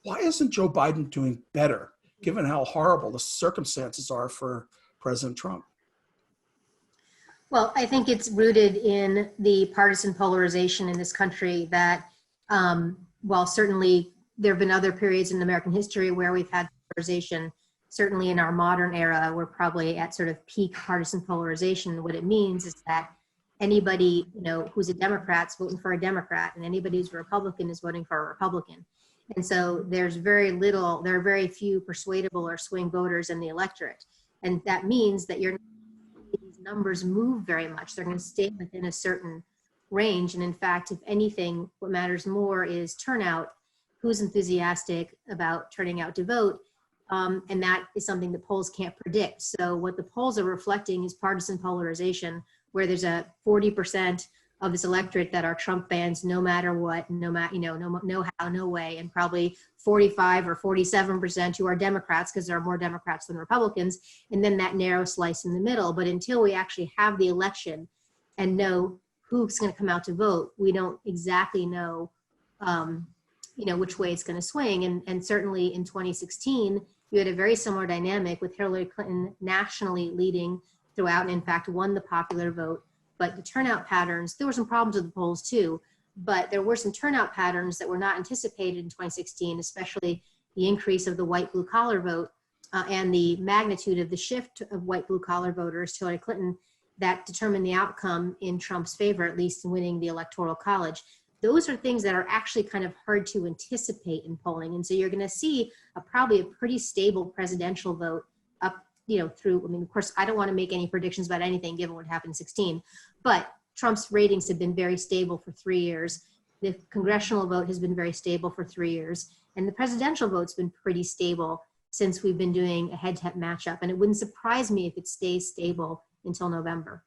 Why isn't Joe Biden doing better, given how horrible the circumstances are for President Trump? Well, I think it's rooted in the partisan polarization in this country that, while certainly there have been other periods in American history where we've had polarization, certainly in our modern era, we're probably at sort of peak partisan polarization. What it means is that anybody, who's a Democrat is voting for a Democrat, and anybody who's a Republican is voting for a Republican. And so there are very few persuadable or swing voters in the electorate. And that means that these numbers move very much. They're going to stay within a certain range. And in fact, if anything, what matters more is turnout, who's enthusiastic about turning out to vote. And that is something that polls can't predict. So what the polls are reflecting is partisan polarization, where there's a 40% of this electorate that are Trump fans, no matter what, no how, no way, and probably 45 or 47% who are Democrats, because there are more Democrats than Republicans, and then that narrow slice in the middle. But until we actually have the election and know who's going to come out to vote, we don't exactly know, which way it's going to swing. And certainly in 2016, you had a very similar dynamic with Hillary Clinton nationally leading throughout, and in fact won the popular vote. But the turnout patterns, there were some problems with the polls too, but there were some turnout patterns that were not anticipated in 2016, especially the increase of the white blue collar vote and the magnitude of the shift of white blue collar voters to Hillary Clinton that determined the outcome in Trump's favor, at least in winning the Electoral College. Those are things that are actually kind of hard to anticipate in polling. And so you're going to see probably a pretty stable presidential vote up through, of course, I don't want to make any predictions about anything given what happened in 2016, but Trump's ratings have been very stable for 3 years. The congressional vote has been very stable for 3 years. And the presidential vote's been pretty stable since we've been doing a head-to-head matchup. And it wouldn't surprise me if it stays stable until November.